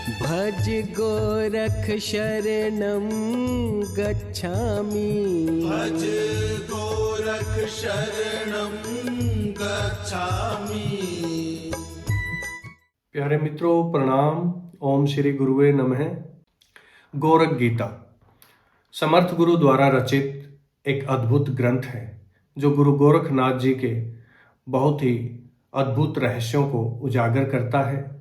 भज गोरख शरणं गच्छामि। भज गोरख शरणं गच्छामि। प्यारे मित्रों प्रणाम। ओम श्री गुरुवे नमः। गोरख गीता समर्थ गुरु द्वारा रचित एक अद्भुत ग्रंथ है जो गुरु गोरखनाथ जी के बहुत ही अद्भुत रहस्यों को उजागर करता है,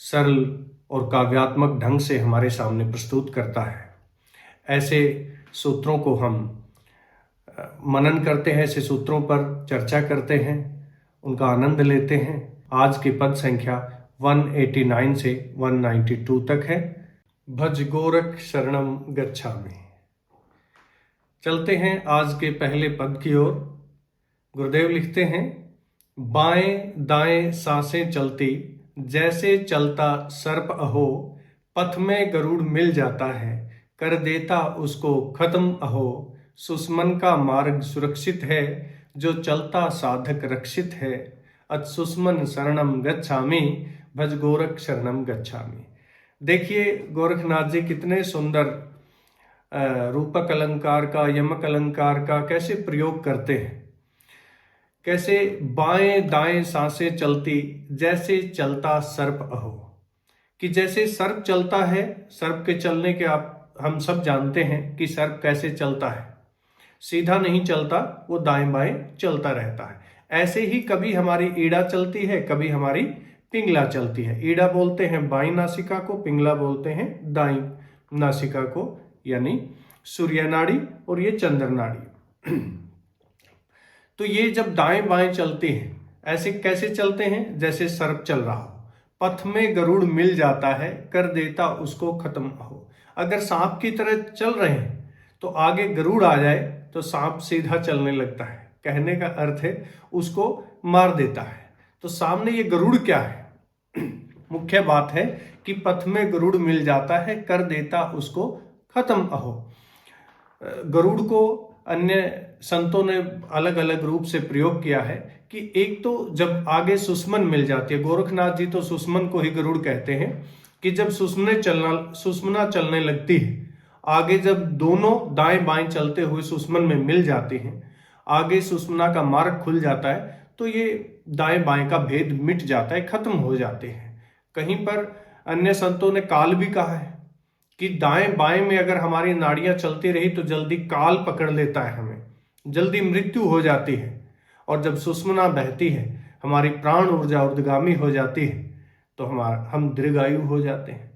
सरल और काव्यात्मक ढंग से हमारे सामने प्रस्तुत करता है। ऐसे सूत्रों को हम मनन करते हैं, ऐसे सूत्रों पर चर्चा करते हैं, उनका आनंद लेते हैं। आज की पद संख्या 189 से 192 तक है। भज गोरख शरणम गच्छामि। चलते हैं आज के पहले पद की ओर। गुरुदेव लिखते हैं, बाएं दाएं सांसें चलती, जैसे चलता सर्प अहो, पथ में गरुड़ मिल जाता है, कर देता उसको खत्म अहो। सुस्मन का मार्ग सुरक्षित है, जो चलता साधक रक्षित है। अत सुस्मन शरणम गच्छामि, भज गोरख शरणम गच्छामि। देखिए गोरखनाथ जी कितने सुंदर रूपक अलंकार का, यमक अलंकार का कैसे प्रयोग करते हैं। कैसे बाएं दाएं सांसें चलती, जैसे चलता सर्प अहो, कि जैसे सर्प चलता है, सर्प के चलने के हम सब जानते हैं कि सर्प कैसे चलता है, सीधा नहीं चलता, वो दाएं बाएं चलता रहता है। ऐसे ही कभी हमारी ईड़ा चलती है, कभी हमारी पिंगला चलती है। ईड़ा बोलते हैं बाईं नासिका को, पिंगला बोलते हैं दाईं नासिका को, यानी सूर्य नाड़ी और ये चंद्र नाड़ी। तो ये जब दाएं बाएं चलते हैं, ऐसे कैसे चलते हैं, जैसे सर्प चल रहा हो। पथ में गरुड़ मिल जाता है, कर देता उसको खत्म हो। अगर सांप की तरह चल रहे हैं तो आगे गरुड़ आ जाए तो सांप सीधा चलने लगता है। कहने का अर्थ है उसको मार देता है। तो सामने ये गरुड़ क्या है? मुख्य बात है कि पथ में गरुड़ मिल जाता है, कर देता उसको खत्म अहो। गरुड़ को अन्य संतों ने अलग अलग रूप से प्रयोग किया है कि एक तो जब आगे सुस्मन मिल जाती है, गोरखनाथ जी तो सुस्मन को ही गरुड़ कहते हैं, कि जब सुस्मना चलने लगती है, आगे जब दोनों दाएं बाएं चलते हुए सुस्मन में मिल जाते हैं, आगे सुस्मना का मार्ग खुल जाता है, तो ये दाएं बाएं का भेद मिट जाता है, खत्म हो जाते हैं। कहीं पर अन्य संतों ने काल भी कहा है कि दाएं बाएं में अगर हमारी नाड़ियां चलती रही तो जल्दी काल पकड़ लेता है, हमें जल्दी मृत्यु हो जाती है। और जब सुषुम्ना बहती है, हमारी प्राण ऊर्जा ऊर्ध्वगामी हो जाती है, तो हम दीर्घायु हो जाते हैं,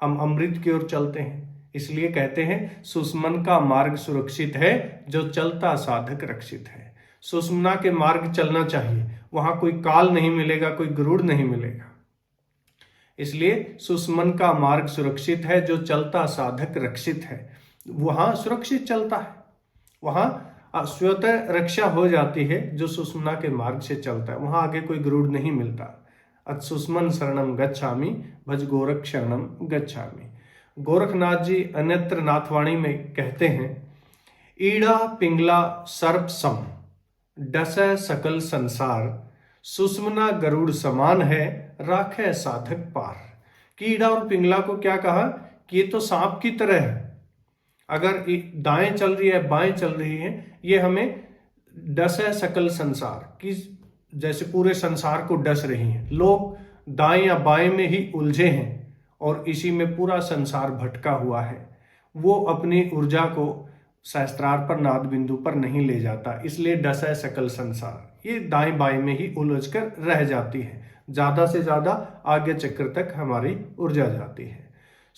हम अमृत की ओर चलते हैं। इसलिए कहते हैं सुषुम्ना का मार्ग सुरक्षित है, जो चलता साधक रक्षित है। सुषुम्ना के मार्ग चलना चाहिए, वहां कोई काल नहीं मिलेगा, कोई गरुड़ नहीं मिलेगा। इसलिए सुषुम्ना का मार्ग सुरक्षित है, जो चलता साधक रक्षित है। वहां सुरक्षित चलता है, वहां स्वतः रक्षा हो जाती है जो सुषुम्ना के मार्ग से चलता है, वहां आगे कोई गरुड़ नहीं मिलता। अत सुस्मन शरणम गच्छामि, भज गोरख शरणम गच्छामि। गोरखनाथ जी अन्यत्र नाथवाणी में कहते हैं, ईड़ा पिंगला सर्प सम, डसै सकल संसार, सुषुम्ना गरुड़ समान है, राखै साधक पार। कीड़ा और पिंगला को क्या कहा कि ये तो सांप की तरह है, अगर दाएं चल रही है बाएं चल रही है, ये हमें डसै सकल संसार, कि जैसे पूरे संसार को डस रही है। लोग दाएं या बाएं में ही उलझे हैं और इसी में पूरा संसार भटका हुआ है। वो अपनी ऊर्जा को सहस्त्रार पर नाद बिंदु पर नहीं ले जाता, इसलिए डसै सकल संसार, ये दाएं बाएं में ही उलझ कर रह जाती है। ज्यादा से ज्यादा आगे चक्र तक हमारी ऊर्जा जाती है।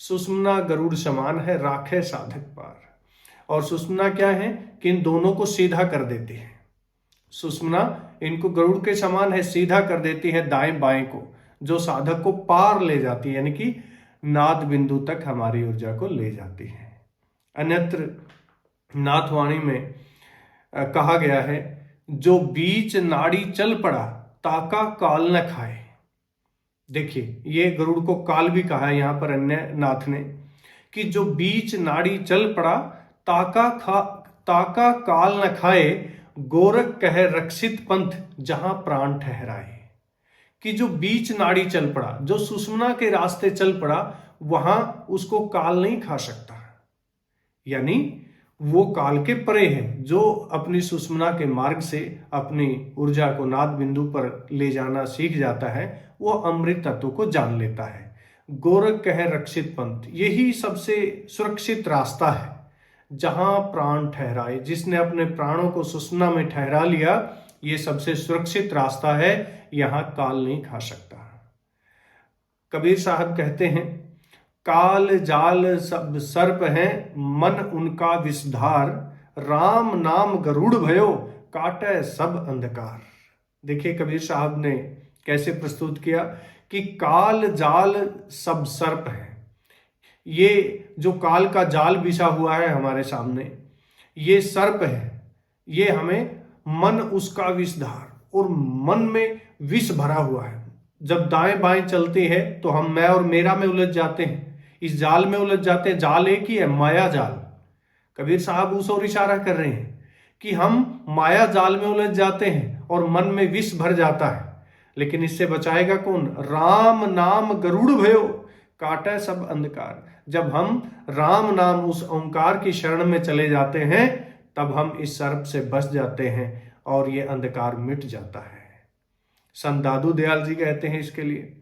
सुषुम्ना गरुड़ समान है, राखे साधक पार। और सुषुम्ना क्या है कि इन दोनों को सीधा कर देती है। सुषुम्ना इनको गरुड़ के समान है, सीधा कर देती है दाएं बाएं को, जो साधक को पार ले जाती है, यानी कि नाद बिंदु तक हमारी ऊर्जा को ले जाती है। अन्यत्र नाथवाणी में कहा गया है, जो बीच नाड़ी चल पड़ा, ताका काल न खाए। देखिए ये गरुड़ को काल भी कहा है यहां पर अन्य नाथ ने, कि जो बीच नाड़ी चल पड़ा, ताका काल न खाए, गोरख कहे रक्षित पंथ, जहां प्राण ठहराए। कि जो बीच नाड़ी चल पड़ा, जो सुषुम्ना के रास्ते चल पड़ा, वहां उसको काल नहीं खा सकता, यानी वो काल के परे है। जो अपनी सुषुम्ना के मार्ग से अपनी ऊर्जा को नाद बिंदु पर ले जाना सीख जाता है, वो अमृत तत्व को जान लेता है। गोरख कहे रक्षित पंथ, यही सबसे सुरक्षित रास्ता है जहां प्राण ठहराए। जिसने अपने प्राणों को सुषुम्ना में ठहरा लिया, ये सबसे सुरक्षित रास्ता है, यहां काल नहीं खा सकता। कबीर साहब कहते हैं, काल जाल सब सर्प हैं, मन उनका विषधार, राम नाम गरुड़ भयो, काटे सब अंधकार। देखिए कबीर साहब ने कैसे प्रस्तुत किया कि काल जाल सब सर्प है। ये जो काल का जाल बिछा हुआ है हमारे सामने, ये सर्प है। ये हमें मन उसका विषधार, और मन में विष भरा हुआ है। जब दाएं बाएं चलते हैं तो हम मैं और मेरा में उलझ जाते हैं, इस जाल में उलझ जाते हैं। जाल एक ही है, माया जाल। कबीर साहब उस ओर इशारा कर रहे हैं कि हम माया जाल में उलझ जाते हैं और मन में विष भर जाता है। लेकिन इससे बचाएगा कौन? राम नाम गरुड़ भयो, काटे सब अंधकार। जब हम राम नाम उस ओंकार की शरण में चले जाते हैं, तब हम इस सर्प से बच जाते हैं और ये अंधकार मिट जाता है। संत दादू दयाल जी कहते हैं इसके लिए,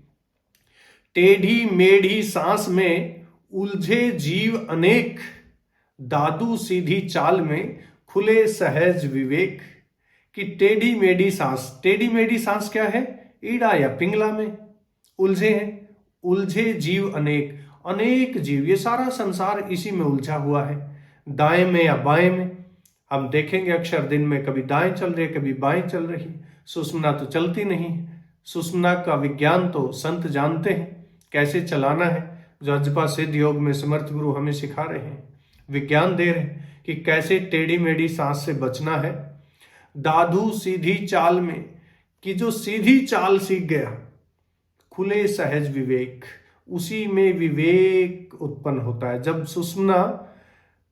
टेढ़ी मेढ़ी सांस में उलझे जीव अनेक, दादू सीधी चाल में खुले सहज विवेक। कि टेढ़ी मेढ़ी सांस, टेढ़ी मेढ़ी सांस क्या है? ईड़ा या पिंगला में उलझे हैं। उलझे जीव अनेक, अनेक जीव, ये सारा संसार इसी में उलझा हुआ है, दाएं में या बाएं में। हम देखेंगे अक्षर दिन में कभी दाएं चल रही है, कभी बाएं चल रही। सुषुम्ना तो चलती नहीं। सुषुम्ना का विज्ञान तो संत जानते हैं कैसे चलाना है, जो अजपा सिद्ध योग में समर्थ गुरु हमें सिखा रहे हैं, विज्ञान दे रहे हैं कि कैसे टेढ़ी मेढ़ी सांस से बचना है। दादू सीधी चाल में, कि जो सीधी चाल सीख गया, खुले सहज विवेक, उसी में विवेक उत्पन्न होता है। जब सुषुम्ना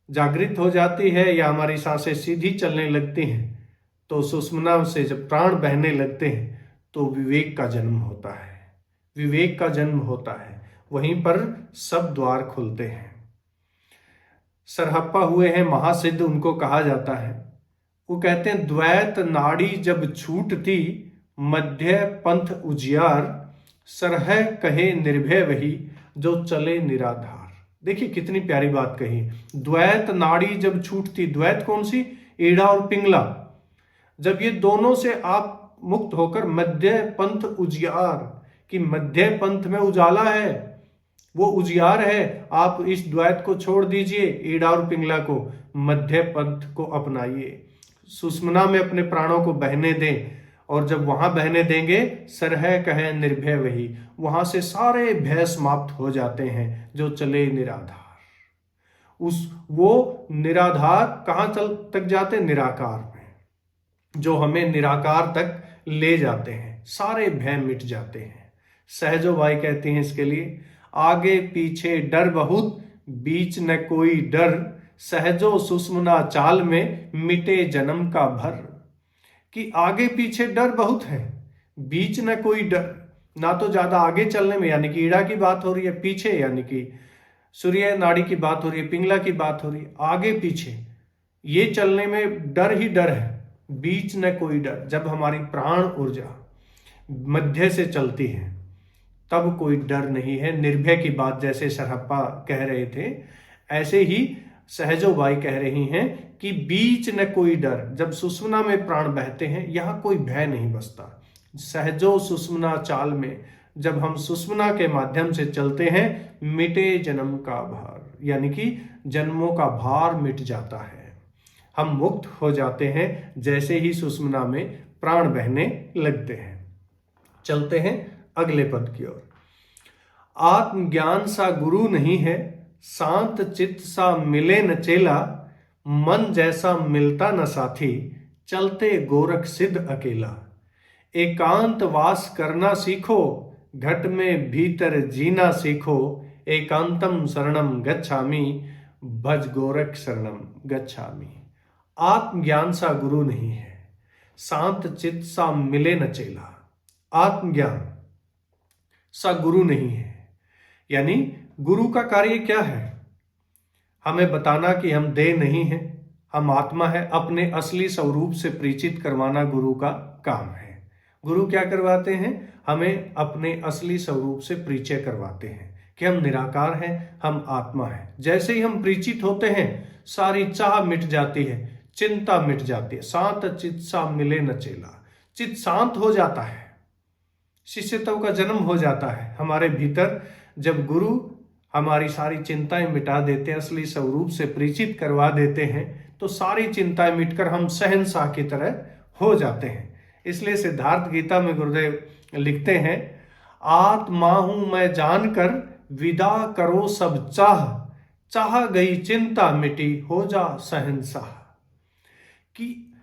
जागृत हो जाती है या हमारी सांसें सीधी चलने लगती हैं, तो सुषुम्ना से जब प्राण बहने लगते हैं तो विवेक का जन्म होता है। विवेक का जन्म होता है, वहीं पर सब द्वार खुलते हैं। सरहप्पा हुए हैं महासिद्ध, उनको कहा जाता है। वो कहते हैं, द्वैत नाड़ी जब छूटती, मध्य पंथ उजियार, सरह कहे निर्भय वही, जो चले निराधार। देखिए कितनी प्यारी बात कही। द्वैत नाड़ी जब छूटती, द्वैत कौन सी? ईड़ा और पिंगला। जब ये दोनों से आप मुक्त होकर मध्य पंथ उजियार, कि मध्य पंथ में उजाला है, वो उजियार है, आप इस द्वैत को छोड़ दीजिए, ईड़ा और पिंगला को, मध्य पंथ को अपनाइए। सुषुम्ना में अपने प्राणों को बहने दें, और जब वहां बहने देंगे, सरह कहे निर्भय वही, वहां से सारे भय समाप्त हो जाते हैं, जो चले निराधार। वो निराधार कहां तक जाते? निराकार में, जो हमें निराकार तक ले जाते हैं, सारे भय मिट जाते हैं। सहजो भाई कहते हैं इसके लिए, आगे पीछे डर बहुत, बीच न कोई डर, सहजो सुषुम्ना चाल में, मिटे जन्म का भर। कि आगे पीछे डर बहुत है, बीच न कोई डर, ना तो ज्यादा आगे चलने में, यानी कि ईड़ा की बात हो रही है, पीछे यानी कि सूर्य नाड़ी की बात हो रही है, पिंगला की बात हो रही है, आगे पीछे ये चलने में डर ही डर है। बीच न कोई डर, जब हमारी प्राण ऊर्जा मध्य से चलती है, तब कोई डर नहीं है। निर्भय की बात जैसे सरहप्पा कह रहे थे, ऐसे ही सहजो बाई कह रही हैं कि बीच न कोई डर। जब सुषुम्ना में प्राण बहते हैं, यहां कोई भय नहीं बसता। सहजो सुषुम्ना चाल में, जब हम सुषुम्ना के माध्यम से चलते हैं, मिटे जन्म का भार, यानी कि जन्मों का भार मिट जाता है, हम मुक्त हो जाते हैं जैसे ही सुषुम्ना में प्राण बहने लगते हैं। चलते हैं अगले पद की ओर। आत्मज्ञान सा गुरु नहीं है, शांत चित्त सा मिले न चेला, मन जैसा मिलता न साथी, चलते गोरख सिद्ध अकेला। एकांत वास करना सीखो, घट में भीतर जीना सीखो, एकांतम शरणम गच्छामि, भज गोरख शरणम गच्छामि। आत्मज्ञान सा गुरु नहीं है, शांत चित्त सा मिले न चेला। आत्मज्ञान सा गुरु नहीं है, यानी गुरु का कार्य क्या है? हमें बताना कि हम देह नहीं हैं, हम आत्मा है। अपने असली स्वरूप से परिचित करवाना गुरु का काम है। गुरु क्या करवाते हैं? हमें अपने असली स्वरूप से परिचय करवाते हैं कि हम निराकार हैं, हम आत्मा हैं। जैसे ही हम परिचित होते हैं, सारी चाह मिट जाती है, चिंता मिट जाती है। शांत चित सा मिले न चेला, चित शांत हो जाता है, शिष्यत्व का जन्म हो जाता है हमारे भीतर। जब गुरु हमारी सारी चिंताएं मिटा देते हैं, असली स्वरूप से परिचित करवा देते हैं, तो सारी चिंताएं मिटकर हम शहंशाह की तरह हो जाते हैं। इसलिए सिद्धार्थ गीता में गुरुदेव लिखते हैं, आत्मा हूं मैं जानकर विदा करो सब चाह, चाह गई चिंता मिटी हो जा शहंशाह। कि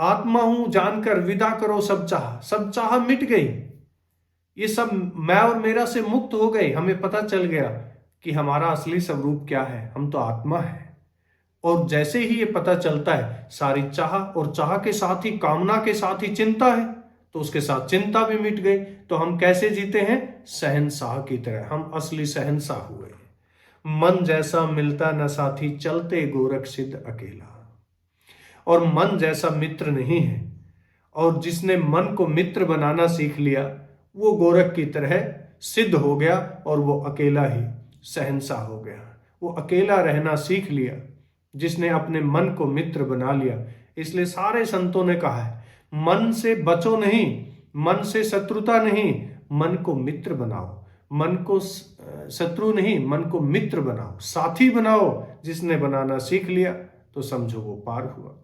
आत्मा हूं जानकर विदा करो सब चाह मिट गई। ये सब मैं और मेरा से मुक्त हो गए। हमें पता चल गया कि हमारा असली स्वरूप क्या है, हम तो आत्मा है। और जैसे ही ये पता चलता है, सारी चाह, और चाह के साथ ही कामना के साथ ही चिंता है, तो उसके साथ चिंता भी मिट गई। तो हम कैसे जीते हैं? शहंशाह की तरह। हम असली शहंशाह हुए। मन जैसा मिलता न साथी, चलते गोरख सिद्ध अकेला। और मन जैसा मित्र नहीं है। और जिसने मन को मित्र बनाना सीख लिया, वो गोरख की तरह सिद्ध हो गया और वो अकेला ही शहंशाह हो गया। वो अकेला रहना सीख लिया जिसने अपने मन को मित्र बना लिया। इसलिए सारे संतों ने कहा है, मन से बचो नहीं, मन से शत्रुता नहीं, मन को मित्र बनाओ। मन को शत्रु नहीं, मन को मित्र बनाओ, साथी बनाओ। जिसने बनाना सीख लिया तो समझो वो पार हुआ।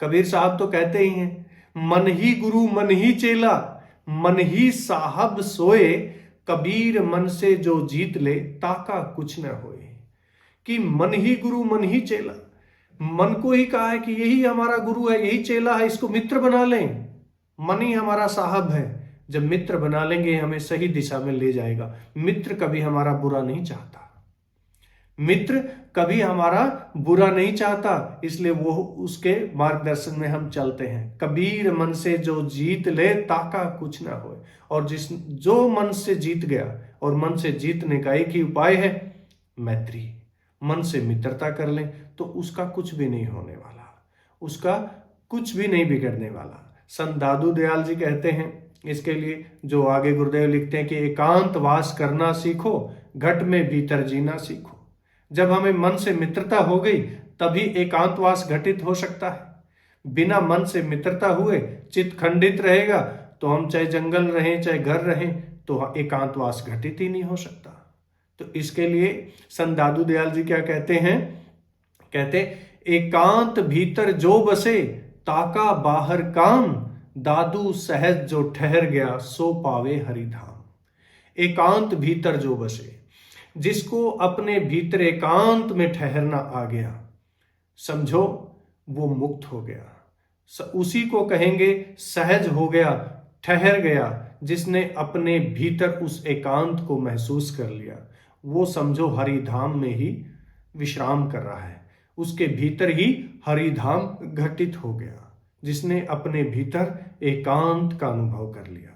कबीर साहब तो कहते ही हैं, मन ही गुरु मन ही चेला, मन ही साहब सोए, कबीर मन से जो जीत ले ताका कुछ न होए। कि मन ही गुरु मन ही चेला, मन को ही कहा है कि यही हमारा गुरु है, यही चेला है, इसको मित्र बना लें। मन ही हमारा साहब है। जब मित्र बना लेंगे, हमें सही दिशा में ले जाएगा। मित्र कभी हमारा बुरा नहीं चाहता, मित्र कभी हमारा बुरा नहीं चाहता। इसलिए वो उसके मार्गदर्शन में हम चलते हैं। कबीर मन से जो जीत ले ताका कुछ ना होए। और जो मन से जीत गया, और मन से जीतने का एक ही उपाय है, मैत्री। मन से मित्रता कर लें तो उसका कुछ भी नहीं होने वाला, उसका कुछ भी नहीं बिगड़ने वाला। संत दादू दयाल जी कहते हैं इसके लिए, जो आगे गुरुदेव लिखते हैं कि एकांत वास करना सीखो, घट में भीतर जीना सीखो। जब हमें मन से मित्रता हो गई, तभी एकांतवास घटित हो सकता है। बिना मन से मित्रता हुए चित्त खंडित रहेगा, तो हम चाहे जंगल रहें चाहे घर रहें, तो एकांतवास घटित ही नहीं हो सकता। तो इसके लिए संत दादू दयाल जी क्या कहते हैं? कहते, एकांत भीतर जो बसे, ताका बाहर काम, दादू सहज जो ठहर गया, सो पावे हरिधाम। एकांत भीतर जो बसे, जिसको अपने भीतर एकांत में ठहरना आ गया, समझो वो मुक्त हो गया। उसी को कहेंगे सहज हो गया, ठहर गया। जिसने अपने भीतर उस एकांत को महसूस कर लिया, वो समझो हरिधाम में ही विश्राम कर रहा है। उसके भीतर ही हरिधाम घटित हो गया, जिसने अपने भीतर एकांत का अनुभव कर लिया।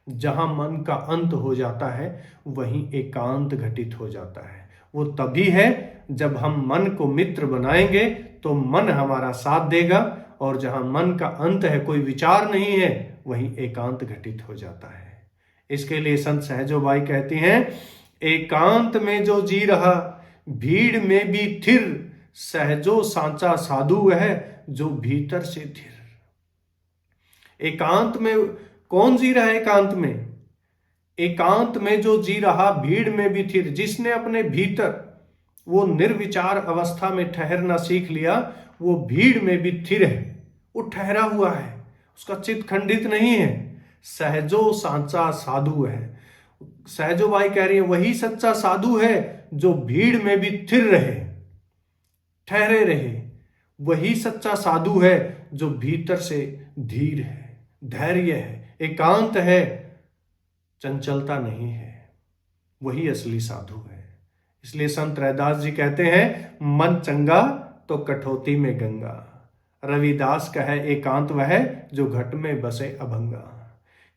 जहां मन का अंत हो जाता है, वहीं एकांत घटित हो जाता है। वो तभी है जब हम मन को मित्र बनाएंगे, तो मन हमारा साथ देगा। और जहां मन का अंत है, कोई विचार नहीं है, वहीं एकांत घटित हो जाता है। इसके लिए संत सहजोबाई कहती हैं, एकांत में जो जी रहा, भीड़ में भी थिर, सहजो सांचा साधु वह, जो भीतर से थिर। एकांत में कौन जी रहा है? एकांत में, एकांत में जो जी रहा, भीड़ में भी थिर। जिसने अपने भीतर वो निर्विचार अवस्था में ठहरना सीख लिया, वो भीड़ में भी थिर है, वो ठहरा हुआ है, उसका चित्त खंडित नहीं है। सहजो सांचा साधु है। सहजोबाई कह रही है, वही सच्चा साधु है जो भीड़ में भी थिर रहे, ठहरे रहे। वही सच्चा साधु है जो भीतर से धीर है, धैर्य है, एकांत है, चंचलता नहीं है। वही असली साधु है। इसलिए संत रैदास जी कहते हैं, मन चंगा तो कठौती में गंगा। रविदास का है, एकांत वह जो घट में बसे अभंगा।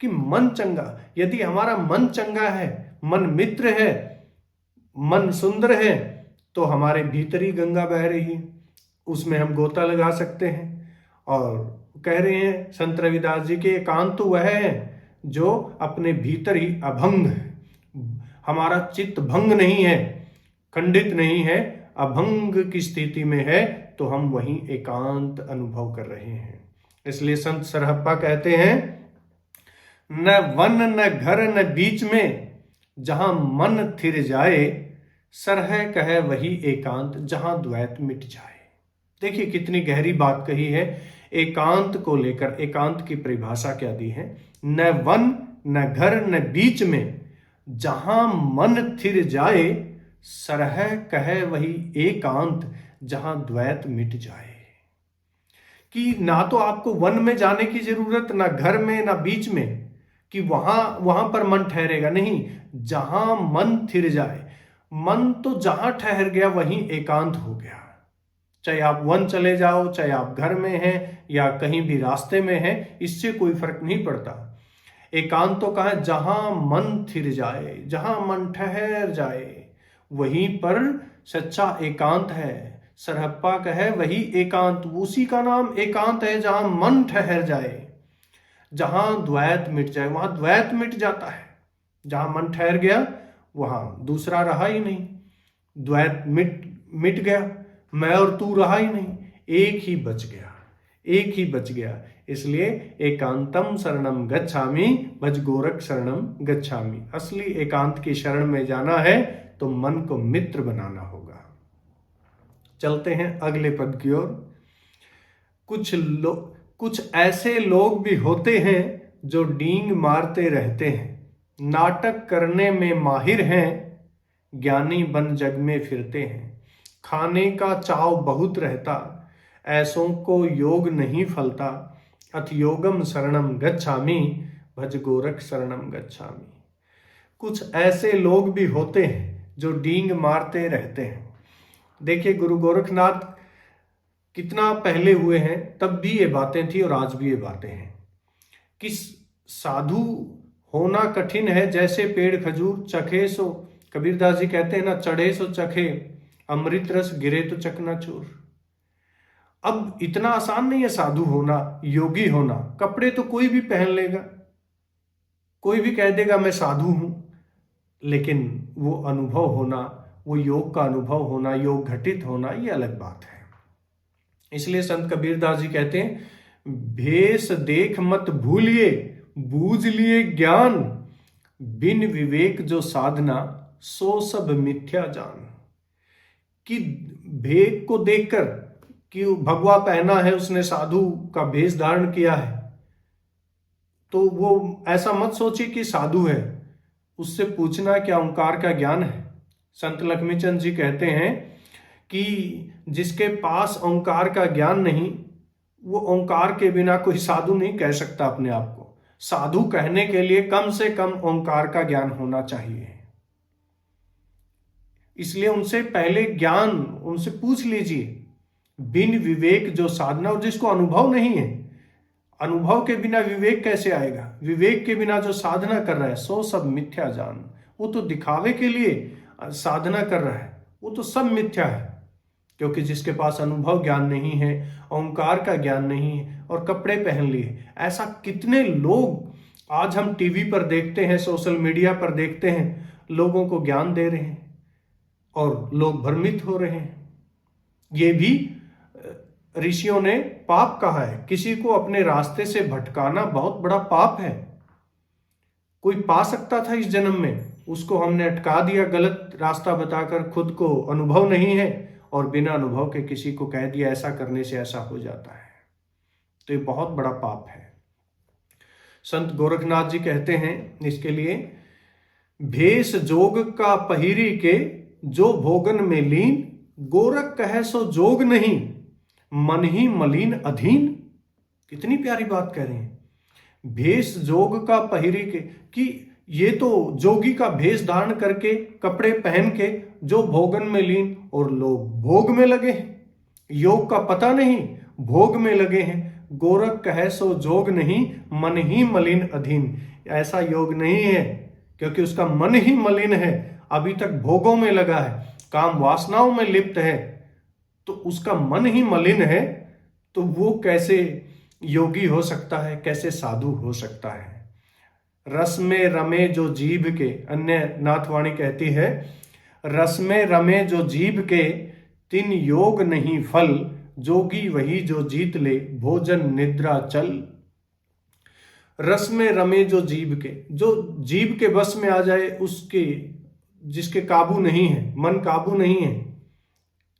कि मन चंगा, यदि हमारा मन चंगा है, मन मित्र है, मन सुंदर है तो हमारे भीतर ही गंगा बह रही है, उसमें हम गोता लगा सकते हैं। और कह रहे हैं संत रविदास जी के, एकांत तो वह है जो अपने भीतर ही अभंग है, हमारा चित्त भंग नहीं है, खंडित नहीं है, अभंग की स्थिति में है, तो हम वहीं एकांत अनुभव कर रहे हैं। इसलिए संत सरहप्पा कहते हैं, न वन न घर न बीच में जहां मन थिर जाए, सरह कहे वही एकांत जहां द्वैत मिट जाए। देखिए कितनी गहरी बात कही है। एकांत को लेकर एकांत की परिभाषा क्या दी है, न वन न घर न बीच में जहां मन थिर जाए, सरह कहे वही एकांत जहां द्वैत मिट जाए। कि ना तो आपको वन में जाने की जरूरत, ना घर में ना बीच में, कि वहां पर मन ठहरेगा, नहीं, जहां मन थिर जाए। मन तो जहां ठहर गया वहीं एकांत हो गया। चाहे आप वन चले जाओ, चाहे आप घर में हैं या कहीं भी रास्ते में हैं, इससे कोई फर्क नहीं पड़ता। एकांत तो कहा जहां मन थिर जाए, जहां मन ठहर जाए, वहीं पर सच्चा एकांत है। सरहप्पा कहे वही एकांत, उसी का नाम एकांत है जहां मन ठहर जाए, जहां द्वैत मिट जाए। वहां द्वैत मिट जाता है, जहां मन ठहर गया वहां दूसरा रहा ही नहीं, द्वैत मिट गया, मैं और तू रहा ही नहीं, एक ही बच गया, एक ही बच गया। इसलिए एकांतम शरणम गच्छामि, भज गोरख शरणम गच्छामि। असली एकांत की शरण में जाना है तो मन को मित्र बनाना होगा। चलते हैं अगले पद की ओर। कुछ ऐसे लोग भी होते हैं जो डींग मारते रहते हैं, नाटक करने में माहिर हैं, ज्ञानी बन जग में फिरते हैं। खाने का चाव बहुत रहता, ऐसों को योग नहीं फलता, अथ योगम शरणम गच्छामि, भज गोरख शरणम गच्छामि। कुछ ऐसे लोग भी होते हैं जो डींग मारते रहते हैं। देखिए गुरु गोरखनाथ कितना पहले हुए हैं, तब भी ये बातें थी और आज भी ये बातें हैं कि साधु होना कठिन है, जैसे पेड़ खजूर, चखे सो, कबीरदास जी कहते हैं ना, चढ़े सो चखे, अमृत रस गिरे तो चकनाचूर। अब इतना आसान नहीं है साधु होना, योगी होना। कपड़े तो कोई भी पहन लेगा, कोई भी कह देगा मैं साधु हूं, लेकिन वो अनुभव होना, वो योग का अनुभव होना, योग घटित होना, ये अलग बात है। इसलिए संत कबीरदास जी कहते हैं, भेष देख मत भूलिए, बूझ लिए ज्ञान, बिन विवेक जो साधना, सो सब मिथ्या जान। कि भेद को देखकर कि भगवा पहना है उसने, साधु का भेष धारण किया है, तो वो ऐसा मत सोचे कि साधु है। उससे पूछना क्या ओंकार का ज्ञान है। संत लक्ष्मीचंद जी कहते हैं कि जिसके पास ओंकार का ज्ञान नहीं, वो ओंकार के बिना कोई साधु नहीं कह सकता अपने आप को। साधु कहने के लिए कम से कम ओंकार का ज्ञान होना चाहिए। इसलिए उनसे पहले ज्ञान, उनसे पूछ लीजिए। बिन विवेक जो साधना, और जिसको अनुभव नहीं है, अनुभव के बिना विवेक कैसे आएगा। विवेक के बिना जो साधना कर रहा है, सो सब मिथ्या जान। वो तो दिखावे के लिए साधना कर रहा है, वो तो सब मिथ्या है। क्योंकि जिसके पास अनुभव ज्ञान नहीं है, ओंकार का ज्ञान नहीं है, और कपड़े पहन लिए, ऐसा कितने लोग आज हम टीवी पर देखते हैं, सोशल मीडिया पर देखते हैं, लोगों को ज्ञान दे रहे हैं और लोग भ्रमित हो रहे हैं। ये भी ऋषियों ने पाप कहा है। किसी को अपने रास्ते से भटकाना बहुत बड़ा पाप है। कोई पा सकता था इस जन्म में, उसको हमने अटका दिया गलत रास्ता बताकर, खुद को अनुभव नहीं है और बिना अनुभव के किसी को कह दिया ऐसा करने से ऐसा हो जाता है, तो ये बहुत बड़ा पाप है। संत गोरखनाथ जी कहते हैं इसके लिए, भेष जोग का पहिरी के, जो भोगन में लीन, गोरख कहे सो जोग नहीं, मन ही मलिन अधीन। कितनी प्यारी बात कह रहे हैं। भेष जोग का पहिरी के, कि ये तो जोगी का भेष धारण करके, कपड़े पहन के, जो भोगन में लीन, और लोग भोग में लगे हैं, योग का पता नहीं, भोग में लगे हैं। गोरख कहे सो जोग नहीं, मन ही मलिन अधीन। ऐसा योग नहीं है, क्योंकि उसका मन ही मलिन है, अभी तक भोगों में लगा है, काम वासनाओं में लिप्त है, तो उसका मन ही मलिन है, तो वो कैसे योगी हो सकता है, कैसे साधु हो सकता है। रस में रमे जो जीभ के, अन्य नाथवाणी कहती है, रस में रमे जो जीभ के, तिन योग नहीं फल, जोगी वही जो जीत ले, भोजन निद्रा चल। रस में रमे जो जीभ के, जो जीभ के बस में आ जाए, उसके जिसके काबू नहीं है, मन काबू नहीं है,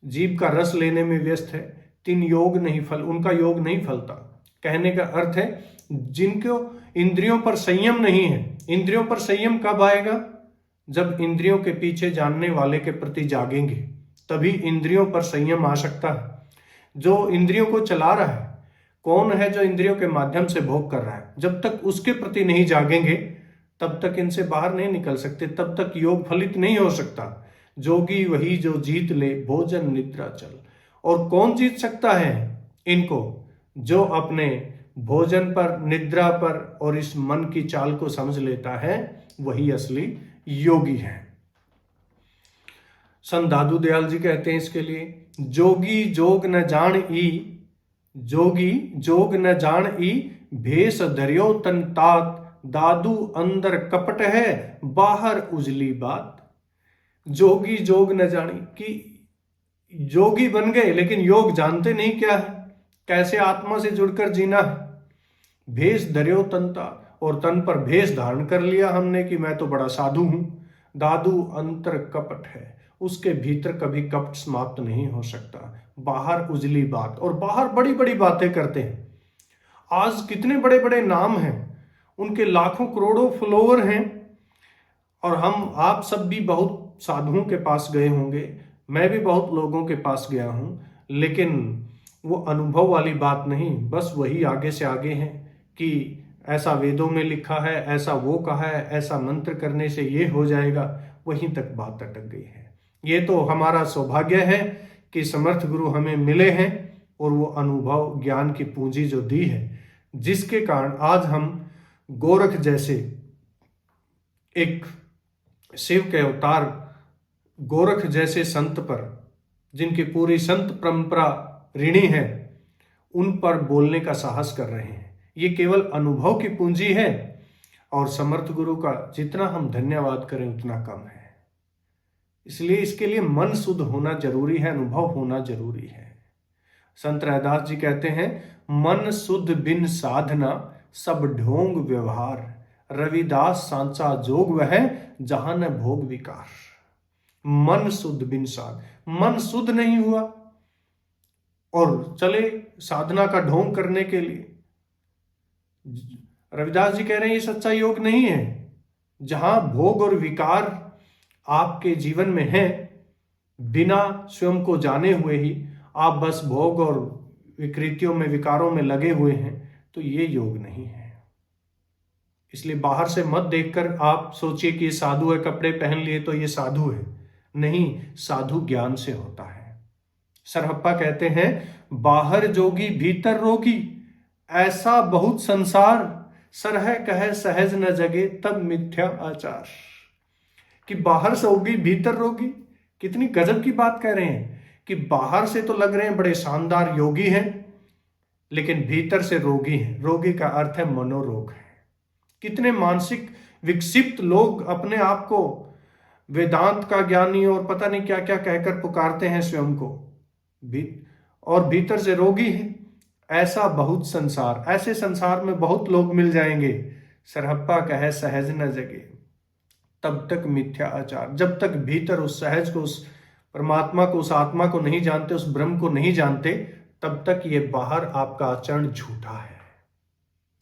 जीभ का रस लेने में व्यस्त है, तिन योग नहीं फल, उनका योग नहीं फलता। कहने का अर्थ है जिनको इंद्रियों पर संयम नहीं है। इंद्रियों पर संयम कब आएगा? जब इंद्रियों के पीछे जानने वाले के प्रति जागेंगे, तभी इंद्रियों पर संयम आ सकता है। जो इंद्रियों को चला रहा है, कौन है जो इंद्रियों के माध्यम से भोग कर रहा है, जब तक उसके प्रति नहीं जागेंगे तब तक इनसे बाहर नहीं निकल सकते, तब तक योग फलित नहीं हो सकता। जोगी वही जो जीत ले, भोजन निद्रा चल। और कौन जीत सकता है इनको? जो अपने भोजन पर, निद्रा पर और इस मन की चाल को समझ लेता है, वही असली योगी है। संत दादू दयाल जी कहते हैं इसके लिए, जोगी जोग न जान ई, जोगी जोग न जान ई, भेष धरियो तन तात, दादू अंदर कपट है, बाहर उजली बात। जोगी जोग न जानी, कि जोगी बन गए लेकिन योग जानते नहीं क्या है, कैसे आत्मा से जुड़कर जीना है। भेष धरियो तन तात, और तन पर भेष धारण कर लिया हमने कि मैं तो बड़ा साधु हूं। दादू अंतर कपट है, उसके भीतर कभी कपट समाप्त नहीं हो सकता। बाहर उजली बात, और बाहर बड़ी बड़ी बातें करते हैं। आज कितने बड़े बड़े नाम हैं, उनके लाखों करोड़ों फॉलोअर हैं, और हम आप सब भी बहुत साधुओं के पास गए होंगे, मैं भी बहुत लोगों के पास गया हूं, लेकिन वो अनुभव वाली बात नहीं, बस वही आगे से आगे हैं कि ऐसा वेदों में लिखा है, ऐसा वो कहा है, ऐसा मंत्र करने से ये हो जाएगा, वहीं तक बात अटक गई है। ये तो हमारा सौभाग्य है कि समर्थ गुरु हमें मिले हैं, और वो अनुभव ज्ञान की पूंजी जो दी है, जिसके कारण आज हम गोरख जैसे एक शिव के अवतार गोरख जैसे संत पर, जिनकी पूरी संत परंपरा ऋणी है, उन पर बोलने का साहस कर रहे हैं। ये केवल अनुभव की पूंजी है, और समर्थ गुरु का जितना हम धन्यवाद करें उतना कम है। इसलिए इसके लिए मन शुद्ध होना जरूरी है, अनुभव होना जरूरी है। संत रैदास जी कहते हैं, मन शुद्ध बिन साधना, सब ढोंग व्यवहार, रविदास सांचा जोग वह, जहां न भोग विकार। मन शुद्ध बिन साध, मन शुद्ध नहीं हुआ और चले साधना का ढोंग करने के लिए। रविदास जी कह रहे हैं ये सच्चा योग नहीं है। जहां भोग और विकार आपके जीवन में है, बिना स्वयं को जाने हुए ही आप बस भोग और विकृतियों में, विकारों में लगे हुए हैं, तो ये योग नहीं है। इसलिए बाहर से मत देखकर आप सोचिए कि ये साधु है, कपड़े पहन लिए तो ये साधु है। नहीं, साधु ज्ञान से होता है। सरहप्पा कहते हैं, बाहर जोगी भीतर रोगी, ऐसा बहुत संसार, सरह कहे सहज न जगे, तब मिथ्या आचार। कि बाहर सोगी भीतर रोगी, कितनी गजब की बात कह रहे हैं कि बाहर से तो लग रहे हैं बड़े शानदार योगी हैं, लेकिन भीतर से रोगी हैं। रोगी का अर्थ है मनोरोग है। कितने मानसिक विक्षिप्त लोग अपने आप को वेदांत का ज्ञानी और पता नहीं क्या क्या कहकर पुकारते हैं स्वयं को, और भीतर से रोगी है। ऐसा बहुत संसार, ऐसे संसार में बहुत लोग मिल जाएंगे। सरहप्पा कहे सहज न जगे, तब तक मिथ्या आचार। जब तक भीतर उस सहज को, उस परमात्मा को, उस आत्मा को नहीं जानते, उस ब्रह्म को नहीं जानते, तब तक ये बाहर आपका आचरण झूठा है।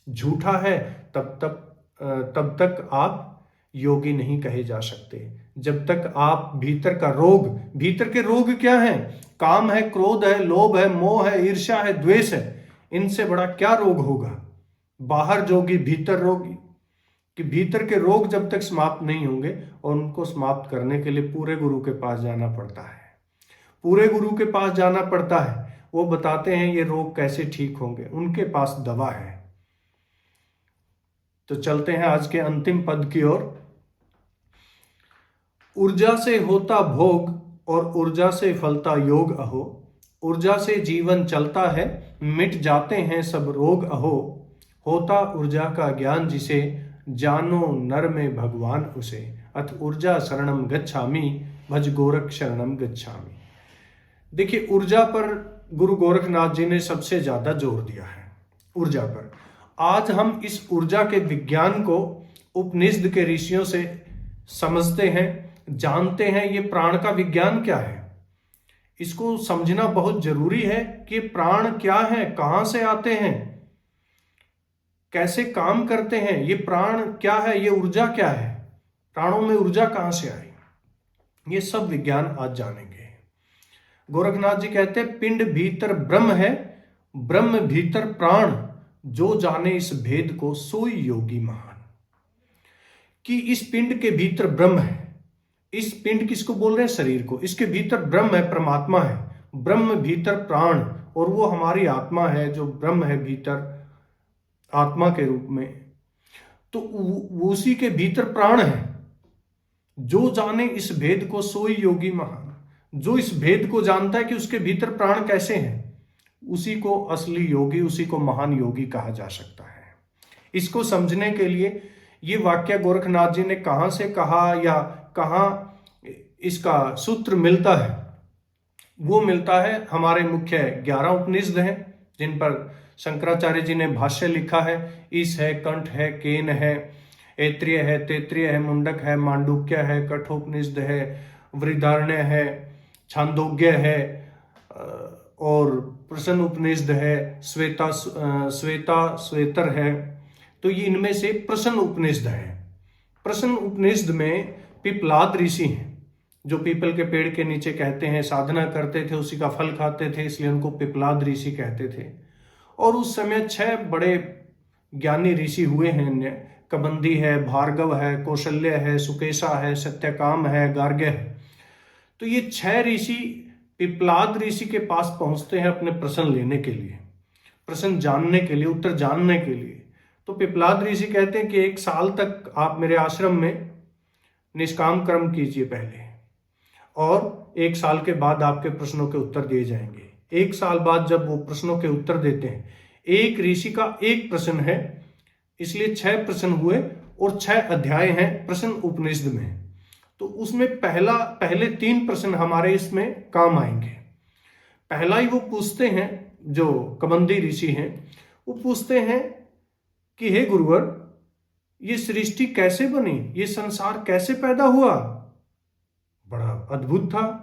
झूठा है तब तक आप योगी नहीं कहे जा सकते। जब तक आप भीतर का रोग, भीतर के रोग क्या है? काम है, क्रोध है, लोभ है, मोह है, ईर्ष्या है, द्वेष है। इनसे बड़ा क्या रोग होगा? बाहर जोगी भीतर रोगी। कि भीतर के रोग जब तक समाप्त नहीं होंगे, और उनको समाप्त करने के लिए पूरे गुरु के पास जाना पड़ता है। पूरे गुरु के पास जाना पड़ता है, वो बताते हैं ये रोग कैसे ठीक होंगे, उनके पास दवा है। तो चलते हैं आज के अंतिम पद की ओर। ऊर्जा से होता भोग और ऊर्जा से फलता योग अहो। ऊर्जा से जीवन चलता है, मिट जाते हैं सब रोग अहो। होता ऊर्जा का ज्ञान जिसे, जानो नर में भगवान उसे। अथ ऊर्जा शरणम गच्छामि, भज गोरख शरणम गच्छामि। देखिए, ऊर्जा पर गुरु गोरखनाथ जी ने सबसे ज्यादा जोर दिया है, ऊर्जा पर। आज हम इस ऊर्जा के विज्ञान को उपनिषद के ऋषियों से समझते हैं, जानते हैं। ये प्राण का विज्ञान क्या है, इसको समझना बहुत जरूरी है कि प्राण क्या है, कहां से आते हैं, कैसे काम करते हैं। ये प्राण क्या है, ये ऊर्जा क्या है, प्राणों में ऊर्जा कहां से आई, ये सब विज्ञान आज जानेंगे। गोरखनाथ जी कहते हैं, पिंड भीतर ब्रह्म है, ब्रह्म भीतर प्राण, जो जाने इस भेद को सोई योगी महान। कि इस पिंड के भीतर ब्रह्म है। इस पिंड किसको बोल रहे हैं, शरीर को। इसके भीतर ब्रह्म है, परमात्मा है, ब्रह्म भीतर प्राण, और वो हमारी आत्मा है जो ब्रह्म है भीतर आत्मा के रूप में। तो उसी के भीतर प्राण है। जो जाने इस भेद को सोई योगी महान। जो इस भेद को जानता है कि उसके भीतर प्राण कैसे हैं, उसी को असली योगी, उसी को महान योगी कहा जा सकता है। इसको समझने के लिए ये वाक्य गोरखनाथ जी ने कहां से कहा या कहां इसका सूत्र मिलता है, वो मिलता है हमारे मुख्य 11 उपनिषद हैं, जिन पर शंकराचार्य जी ने भाष्य लिखा है। ईश है, कंठ है, केन है, ऐत्रेय है, तैत्रेय है, मुंडक है, मांडुक्य है, कठोपनिषद है, वृदारण्य है, छांदोग्य है, और प्रश्न उपनिषद है, श्वेतर है। तो ये इनमें से प्रश्न उपनिषद है। प्रश्न उपनिषद में पिपलाद ऋषि हैं, जो पीपल के पेड़ के नीचे कहते हैं साधना करते थे, उसी का फल खाते थे, इसलिए उनको पिपलाद ऋषि कहते थे। और उस समय 6 बड़े ज्ञानी ऋषि हुए हैं। कबंदी है, भार्गव है, कौशल्य है, सुकेशा है, सत्यकाम है, गार्ग्य है। तो ये 6 ऋषि पिपलाद ऋषि के पास पहुंचते हैं अपने प्रश्न लेने के लिए, प्रश्न जानने के लिए, उत्तर जानने के लिए। तो पिपलाद ऋषि कहते हैं कि 1 साल तक आप मेरे आश्रम में निष्काम कर्म कीजिए पहले, और 1 साल के बाद आपके प्रश्नों के उत्तर दिए जाएंगे। 1 साल बाद जब वो प्रश्नों के उत्तर देते हैं, एक ऋषि का 1 प्रश्न है, इसलिए 6 प्रश्न हुए और 6 अध्याय हैं प्रश्न उपनिषद में। तो उसमें पहले 3 प्रश्न हमारे इसमें काम आएंगे। पहला ही वो पूछते हैं, जो कबंदी ऋषि हैं, वो पूछते हैं कि हे गुरुवर, ये सृष्टि कैसे बनी, ये संसार कैसे पैदा हुआ। बड़ा अद्भुत था।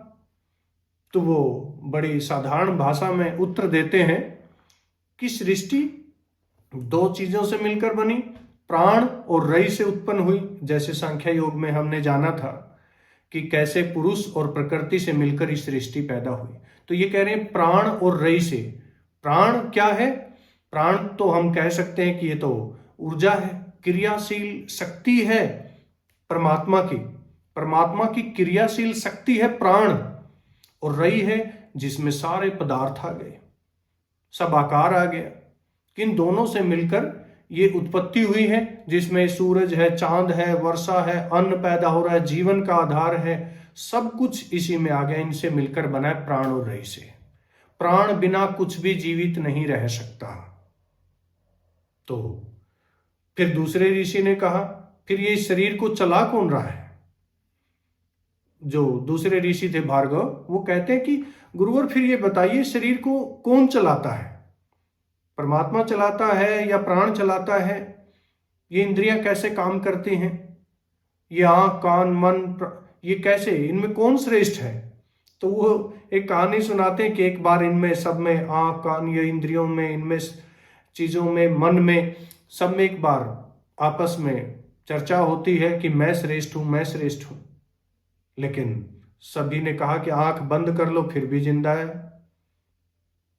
तो वो बड़ी साधारण भाषा में उत्तर देते हैं कि सृष्टि 2 चीजों से मिलकर बनी, प्राण और रई से उत्पन्न हुई। जैसे सांख्य योग में हमने जाना था कि कैसे पुरुष और प्रकृति से मिलकर इस सृष्टि पैदा हुई। तो ये कह रहे हैं प्राण और रई से। प्राण क्या है, प्राण तो हम कह सकते हैं कि ये तो ऊर्जा है, क्रियाशील शक्ति है परमात्मा की। परमात्मा की क्रियाशील शक्ति है प्राण, और रई है जिसमें सारे पदार्थ आ गए, सब आकार आ गया। किन दोनों से मिलकर ये उत्पत्ति हुई है, जिसमें सूरज है, चांद है, वर्षा है, अन्न पैदा हो रहा है, जीवन का आधार है, सब कुछ इसी में आ गया। इनसे मिलकर बना है प्राण और रई से। प्राण बिना कुछ भी जीवित नहीं रह सकता। तो फिर दूसरे ऋषि ने कहा, फिर ये शरीर को चला कौन रहा है। जो दूसरे ऋषि थे भार्गव, वो कहते हैं कि गुरुवर फिर ये बताइए, शरीर को कौन चलाता है, परमात्मा चलाता है या प्राण चलाता है। ये इंद्रियां कैसे काम करती हैं, ये आंख, कान, मन, ये कैसे, इनमें कौन श्रेष्ठ है। तो वो एक कहानी सुनाते हैं कि एक बार इनमें सब में, आंख, कान, ये इंद्रियों में, इनमें चीजों में, मन में, सब में एक बार आपस में चर्चा होती है कि मैं श्रेष्ठ हूं, मैं श्रेष्ठ हूं। लेकिन सभी ने कहा कि आंख बंद कर लो, फिर भी जिंदा है।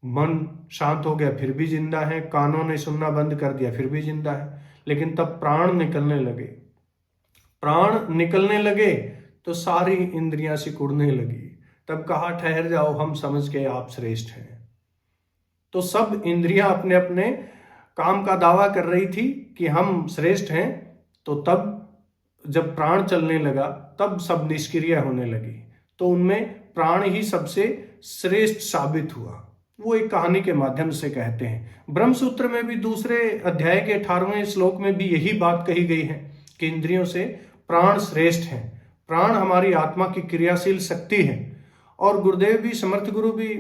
मन शांत हो गया, फिर भी जिंदा है। कानों ने सुनना बंद कर दिया, फिर भी जिंदा है। लेकिन तब प्राण निकलने लगे। प्राण निकलने लगे तो सारी इंद्रियां सिकुड़ने लगी। तब कहा ठहर जाओ, हम समझ गए आप श्रेष्ठ हैं। तो सब इंद्रियां अपने अपने काम का दावा कर रही थी कि हम श्रेष्ठ हैं। तो तब जब प्राण चलने लगा तब सब निष्क्रिय होने लगी, तो उनमें प्राण ही सबसे श्रेष्ठ साबित हुआ। वो एक कहानी के माध्यम से कहते हैं। ब्रह्मसूत्र में भी दूसरे अध्याय के 18वें श्लोक में भी यही बात कही गई है कि इंद्रियों से प्राण श्रेष्ठ है। प्राण हमारी आत्मा की क्रियाशील शक्ति है। और गुरुदेव भी, समर्थ गुरु भी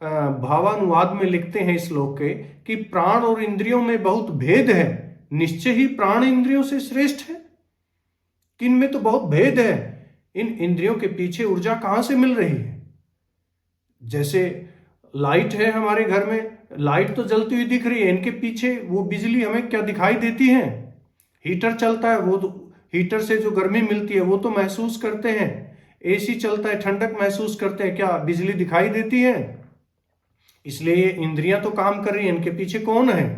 भावानुवाद में लिखते हैं इस श्लोक के कि प्राण और इंद्रियों में बहुत भेद है, निश्चय ही प्राण इंद्रियों से श्रेष्ठ है। कि इनमें तो बहुत भेद है, इन इंद्रियों के पीछे ऊर्जा कहां से मिल रही है। जैसे लाइट है हमारे घर में, लाइट तो जलती हुई दिख रही है, इनके पीछे वो बिजली हमें क्या दिखाई देती है। हीटर चलता है, वो तो हीटर से जो गर्मी मिलती है वो तो महसूस करते हैं। एसी चलता है, ठंडक महसूस करते हैं, क्या बिजली दिखाई देती है। इसलिए ये इंद्रियां तो काम कर रही हैं, इनके पीछे कौन है।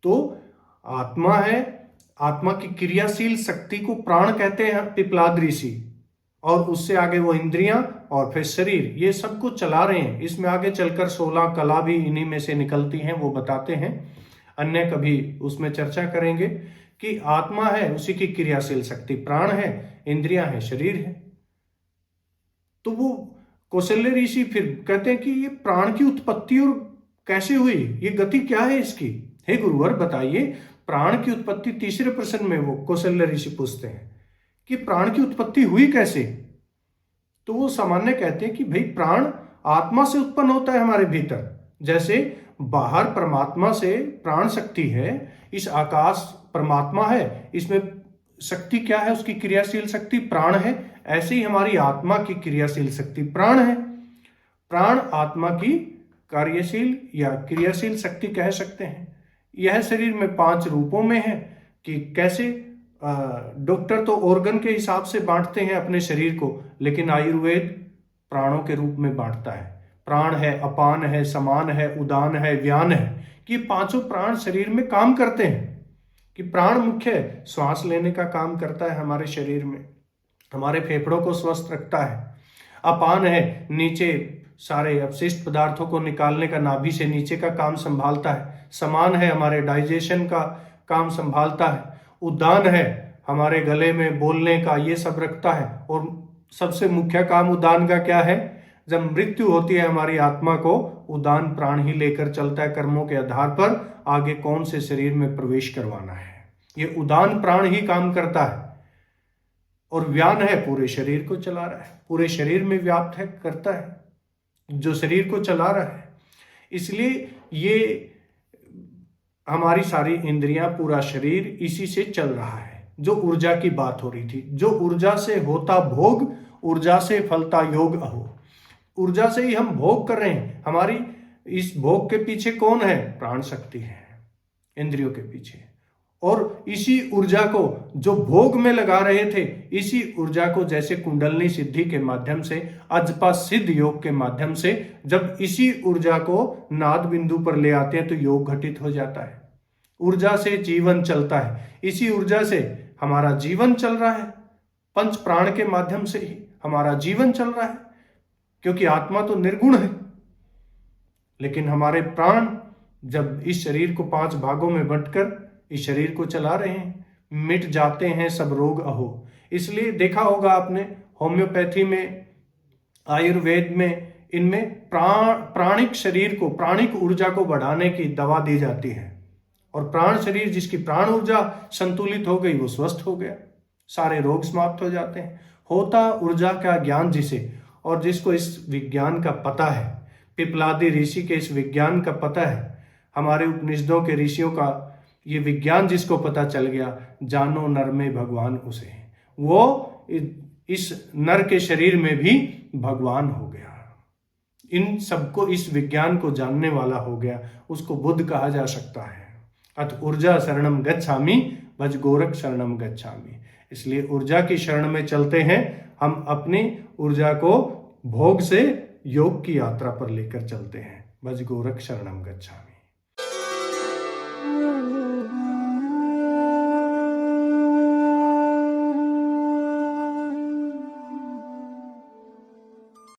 तो आत्मा है, आत्मा की क्रियाशील शक्ति को प्राण कहते हैं पिपलाद ऋषि, और उससे आगे वो इंद्रियां और फिर शरीर, ये सब कुछ चला रहे हैं। इसमें आगे चलकर 16 कला भी इन्हीं में से निकलती हैं, वो बताते हैं, अन्य कभी उसमें चर्चा करेंगे। कि आत्मा है, उसी की क्रियाशील शक्ति प्राण है, इंद्रियां है, शरीर है। तो वो कौशल्य ऋषि फिर कहते हैं कि ये प्राण की उत्पत्ति और कैसे हुई, ये गति क्या है इसकी, हे गुरुवर बताइए। प्राण की उत्पत्ति तीसरे प्रश्न में वो कौशल्य ऋषि पूछते हैं कि प्राण की उत्पत्ति हुई कैसे। तो वो सामान्य कहते हैं कि भाई प्राण आत्मा से उत्पन्न होता है हमारे भीतर। जैसे बाहर परमात्मा से प्राण शक्ति है, इस आकाश परमात्मा है, इसमें शक्ति क्या है, उसकी क्रियाशील शक्ति प्राण है। ऐसे ही हमारी आत्मा की क्रियाशील शक्ति प्राण है। प्राण आत्मा की कार्यशील या क्रियाशील शक्ति कह सकते हैं। यह शरीर में 5 रूपों में है। कि कैसे डॉक्टर तो ऑर्गन के हिसाब से बांटते हैं अपने शरीर को, लेकिन आयुर्वेद प्राणों के रूप में बांटता है। प्राण है, अपान है, समान है, उदान है, व्यान है, कि 5 प्राण शरीर में काम करते हैं। कि प्राण मुख्य श्वास लेने का काम करता है हमारे शरीर में, हमारे फेफड़ों को स्वस्थ रखता है। अपान है, नीचे सारे अपशिष्ट पदार्थों को निकालने का, नाभि से नीचे का काम संभालता है। समान है, हमारे डाइजेशन का काम संभालता है। उदान है, हमारे गले में बोलने का, ये सब रखता है। और सबसे मुख्य काम उदान का क्या है, जब मृत्यु होती है हमारी आत्मा को, उदान प्राण ही लेकर चलता है कर्मों के आधार पर आगे कौन से शरीर में प्रवेश करवाना है। ये उदान प्राण ही काम करता है। और व्यान है, पूरे शरीर को चला रहा है, पूरे शरीर में व्याप्त है, करता है, जो शरीर को चला रहा है। इसलिए ये हमारी सारी इंद्रियां, पूरा शरीर इसी से चल रहा है। जो ऊर्जा की बात हो रही थी, जो ऊर्जा से होता भोग, ऊर्जा से फलता योग अहो। ऊर्जा से ही हम भोग कर रहे हैं। हमारी इस भोग के पीछे कौन है, प्राण शक्ति है इंद्रियों के पीछे। और इसी ऊर्जा को जो भोग में लगा रहे थे, इसी ऊर्जा को जैसे कुंडलनी सिद्धि के माध्यम से, अजपा सिद्ध योग के माध्यम से, जब इसी ऊर्जा को नाद बिंदु पर ले आते हैं तो योग घटित हो जाता है। ऊर्जा से जीवन चलता है, इसी ऊर्जा से हमारा जीवन चल रहा है। 5 प्राण के माध्यम से ही हमारा जीवन चल रहा है, क्योंकि आत्मा तो निर्गुण है। लेकिन हमारे प्राण जब इस शरीर को 5 भागों में बांटकर इस शरीर को चला रहे हैं, मिट जाते हैं सब रोग अहो। इसलिए देखा होगा आपने, होम्योपैथी में, आयुर्वेद में, इनमें प्राणिक शरीर को, प्राणिक ऊर्जा को बढ़ाने की दवा दी जाती है। और प्राण शरीर, जिसकी प्राण ऊर्जा संतुलित हो गई, वो स्वस्थ हो गया, सारे रोग समाप्त हो जाते हैं। होता ऊर्जा का ज्ञान जिसे, और जिसको इस विज्ञान का पता है, पिपलादी ऋषि के इस विज्ञान का पता है, हमारे उपनिषदों के ऋषियों का ये विज्ञान जिसको पता चल गया, जानो नर में भगवान उसे, वो इस नर के शरीर में भी भगवान हो गया। इन सबको, इस विज्ञान को जानने वाला हो गया, उसको बुद्ध कहा जा सकता है। अथ ऊर्जा शरणम गच्छामि भज गोरख शरणम गच्छामि। इसलिए ऊर्जा की शरण में चलते हैं हम, अपनी ऊर्जा को भोग से योग की यात्रा पर लेकर चलते हैं। भज गोरख शरणम गच्छामि।